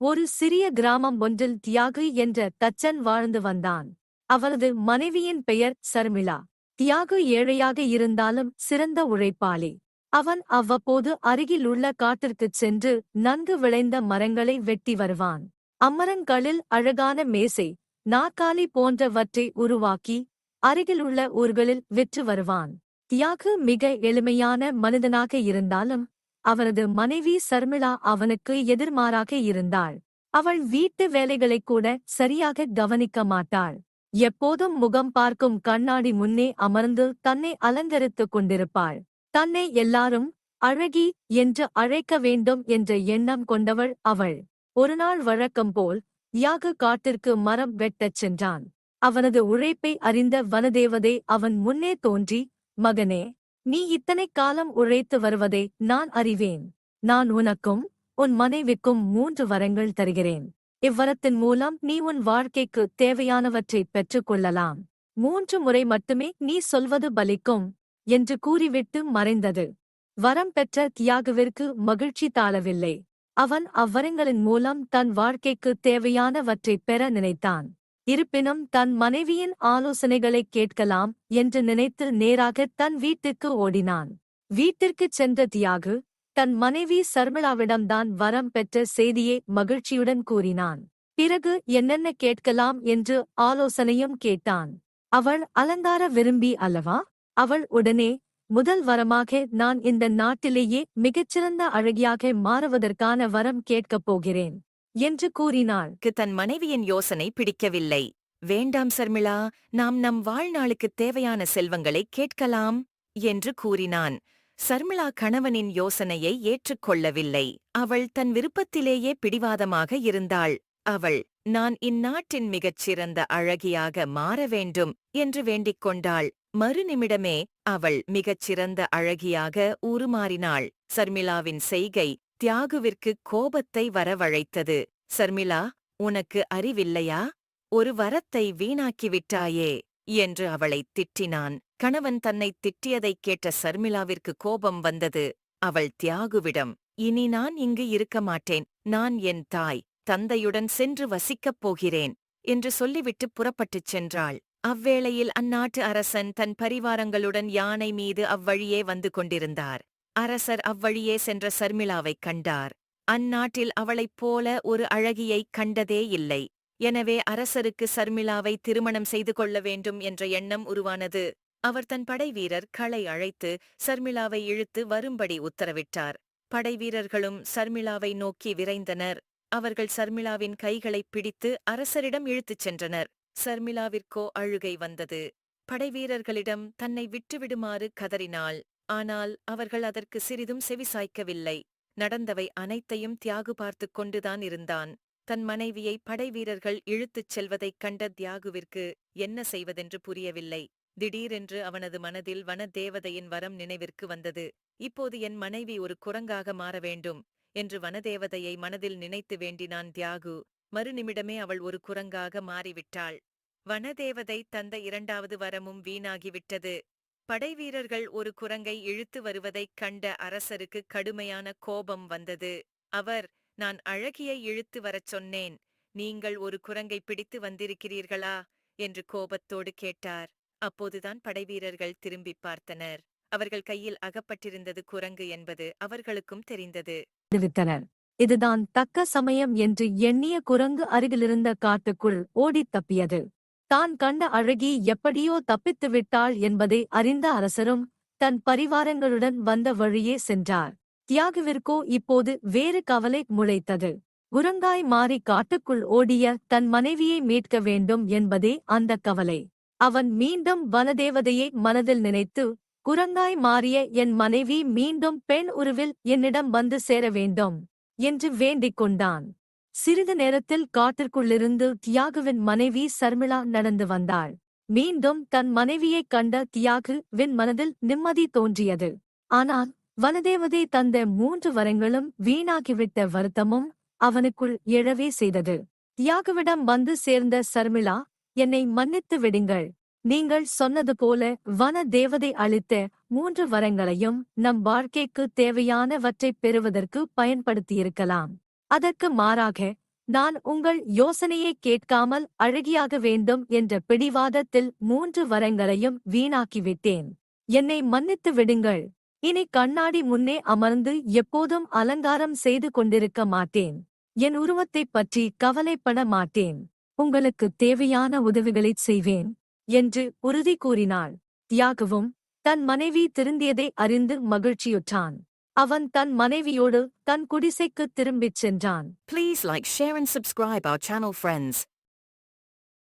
ஒரு சிறிய கிராமம் ஒன்றில் தியாகு என்ற தச்சன் வாழ்ந்து வந்தான். அவரது மனைவியின் பெயர் சர்மிளா. தியாகு ஏழையாக இருந்தாலும் சிறந்த உழைப்பாளி. அவன் அவ்வப்போது அருகிலுள்ள காட்டிற்குச் சென்று நன்கு விளைந்த மரங்களை வெட்டி வருவான். அம்மரங்களில் அழகான மேசை, நாற்காலி போன்றவற்றை உருவாக்கி அருகிலுள்ள ஊர்களில் விற்று வருவான். தியாகு மிக எளிமையான மனிதனாக இருந்தாலும் அவரது மனைவி சர்மிளா அவனுக்கு எதிர்மாறாக இருந்தாள். அவள் வீட்டு வேலைகளைக் கூட சரியாக கவனிக்க மாட்டாள். எப்போதும் முகம் பார்க்கும் கண்ணாடி முன்னே அமர்ந்து தன்னை அலங்கரித்துக் கொண்டிருப்பாள். தன்னை எல்லாரும் அழகி என்று அழைக்க வேண்டும் என்ற எண்ணம் கொண்டவள் அவள். ஒருநாள் வழக்கம்போல் தியாகு காட்டிற்கு மரம் வெட்டச் சென்றான். அவனது உழைப்பை அறிந்த வனதேவதை அவன் முன்னே தோன்றி, மகனே, நீ இத்தனை காலம் உழைத்து வருவதை நான் அறிவேன். நான் உனக்கும் உன் மனைவிக்கும் 3 வரங்கள் தருகிறேன். இவ்வரத்தின் மூலம் நீ உன் வாழ்க்கைக்கு தேவையானவற்றைப் பெற்றுக் கொள்ளலாம். 3 முறை மட்டுமே நீ சொல்வது பலிக்கும் என்று கூறிவிட்டு மறைந்தது. வரம் பெற்ற தியாகுவிற்கு மகிழ்ச்சி தாழவில்லை. அவன் அவ்வரங்களின் மூலம் தன் வாழ்க்கைக்கு தேவையானவற்றைப் பெற நினைத்தான். இருப்பினும் தன் மனைவியின் ஆலோசனைகளைக் கேட்கலாம் என்று நினைத்து நேராக தன் வீட்டுக்கு ஓடினான். வீட்டிற்குச் சென்ற தியாகு தன் மனைவி சர்மிளாவிடம்தான் வரம் பெற்ற செய்தியை மகிழ்ச்சியுடன் கூறினான். பிறகு என்னென்ன கேட்கலாம் என்று ஆலோசனையும் கேட்டான். அவள் அலங்கார விரும்பி அல்லவா? அவள் உடனே, முதல் வரமாக நான் இந்த நாட்டிலேயே மிகச்சிறந்த அழகியாக மாறுவதற்கான வரம் கேட்கப் போகிறேன் என்று கூறினாள். தன் மனைவியின் யோசனை பிடிக்கவில்லை. வேண்டாம் சர்மிளா, நாம் நம் வாழ்நாளுக்குத் தேவையான செல்வங்களை கேட்கலாம் என்று கூறினான். சர்மிளா கணவனின் யோசனையை ஏற்றுக்கொள்ளவில்லை. அவள் தன் விருப்பத்திலேயே பிடிவாதமாக இருந்தாள். அவள், நான் இந்நாட்டின் மிகச்சிறந்த அழகியாக மாற வேண்டும் என்று வேண்டிக் கொண்டாள். மறுநிமிடமே அவள் மிகச்சிறந்த அழகியாக உருமாறினாள். சர்மிளாவின் செய்கை தியாகுவிற்கு கோபத்தை வரவழைத்தது. சர்மிளா, உனக்கு அறிவில்லையா? ஒரு வரத்தை வீணாக்கிவிட்டாயே என்று அவளைத் திட்டினான். கணவன் தன்னைத் திட்டியதைக் கேட்ட சர்மிளாவிற்கு கோபம் வந்தது. அவள் தியாகுவிடம், இனி நான் இங்கு இருக்க மாட்டேன். நான் என் தாய், தந்தையுடன் சென்று வசிக்கப் போகிறேன் என்று சொல்லிவிட்டு புறப்பட்டுச் சென்றாள். அவ்வேளையில் அந்நாட்டு அரசன் தன் பரிவாரங்களுடன் யானை மீது அவ்வழியே வந்து கொண்டிருந்தார். அரசர் அவ்வழியே சென்ற சர்மிளாவைக் கண்டார். அந்நாட்டில் அவளைப் போல ஒரு அழகியைக் கண்டதே இல்லை. எனவே அரசருக்கு சர்மிளாவை திருமணம் செய்து கொள்ள வேண்டும் என்ற எண்ணம் உருவானது. அவர் தன் படைவீரர் களை அழைத்து சர்மிளாவை இழுத்து வரும்படி உத்தரவிட்டார். படைவீரர்களும் சர்மிளாவை நோக்கி விரைந்தனர். அவர்கள் சர்மிளாவின் கைகளைப் பிடித்து அரசரிடம் இழுத்துச் சென்றனர். சர்மிளாவிற்கோ அழுகை வந்தது. படைவீரர்களிடம் தன்னை விட்டுவிடுமாறு கதறினாள். ஆனால் அவர்கள் அதற்கு சிறிதும் செவிசாய்க்கவில்லை. நடந்தவை அனைத்தையும் தியாகு பார்த்துக் கொண்டுதான் இருந்தான். தன் மனைவியை படைவீரர்கள் இழுத்துச் செல்வதைக் கண்ட தியாகுவிற்கு என்ன செய்வதென்று புரியவில்லை. திடீரென்று அவனது மனதில் வனதேவதையின் வரம் நினைவிற்கு வந்தது. இப்போது என் மனைவி ஒரு குரங்காக மாற வேண்டும் என்று வனதேவதையை மனதில் நினைத்து வேண்டினான் தியாகு. மறுநிமிடமே அவள் ஒரு குரங்காக மாறிவிட்டாள். வனதேவதை தந்த 2வது வரமும் வீணாகிவிட்டது. படைவீரர்கள் ஒரு குரங்கை இழுத்து வருவதைக் கண்ட அரசருக்கு கடுமையான கோபம் வந்தது. அவர், நான் அழகியை இழுத்து வரச் சொன்னேன், நீங்கள் ஒரு குரங்கை பிடித்து வந்திருக்கிறீர்களா என்று கோபத்தோடு கேட்டார். அப்போதுதான் படைவீரர்கள் திரும்பிப் பார்த்தனர். அவர்கள் கையில் அகப்பட்டிருந்தது குரங்கு என்பது அவர்களுக்கும் தெரிந்தது. இதுதான் தக்க சமயம் என்று எண்ணிய குரங்கு அருகிலிருந்த காட்டுக்குள் ஓடித் தப்பியது. தான் கண்ட அழகி எப்படியோ தப்பித்துவிட்டாள் என்பதை அறிந்த அரசரும் தன் பரிவாரங்களுடன் வந்த வழியே சென்றார். தியாகுவிற்கோ இப்போது வேறு கவலை முளைத்தது. குரங்காய் மாறி காட்டுக்குள் ஓடிய தன் மனைவியை மீட்க வேண்டும் என்பதே அந்த கவலை. அவன் மீண்டும் வனதேவதையை மனதில் நினைத்து, குரங்காய் மாறிய என் மனைவி மீண்டும் பெண் உருவில் என்னிடம் வந்து சேர வேண்டும் என்று வேண்டிக் கொண்டான். சிறிது நேரத்தில் காட்டிற்குள்ளிருந்து தியாகுவின் மனைவி சர்மிளா நடந்து வந்தாள். மீண்டும் தன் மனைவியைக் கண்ட தியாகுவின் மனதில் நிம்மதி தோன்றியது. ஆனால் வனதேவதை தந்த 3 வரங்களும் வீணாகிவிட்ட வருத்தமும் அவனுக்குள் எழவே செய்தது. தியாகுவிடம் வந்து சேர்ந்த சர்மிளா, என்னை மன்னித்து விடுங்கள். நீங்கள் சொன்னது போல வனதேவதை அளித்த 3 வரங்களையும் நம் வாழ்க்கைக்கு தேவையானவற்றைப் பெறுவதற்கு பயன்படுத்தியிருக்கலாம். அதற்கு மாறாக நான் உங்கள் யோசனையை கேட்காமல் அழகியாக வேண்டும் என்ற பிடிவாதத்தில் 3 வரங்களையும் வீணாக்கிவிட்டேன். என்னை மன்னித்து விடுங்கள். இனி கண்ணாடி முன்னே அமர்ந்து எப்போதும் அலங்காரம் செய்து கொண்டிருக்க மாட்டேன். என் உருவத்தைப் பற்றி கவலைப்பட மாட்டேன். உங்களுக்கு தேவையான உதவிகளைச் செய்வேன் என்று உறுதி கூறினாள். தியாகுவும் தன் மனைவி திருந்தியதை அறிந்து மகிழ்ச்சியுற்றான். அவன் தன் மனைவியோடு தன் குடிசைக்குத் திரும்பிச் சென்றான். Please like, share and subscribe our channel, friends.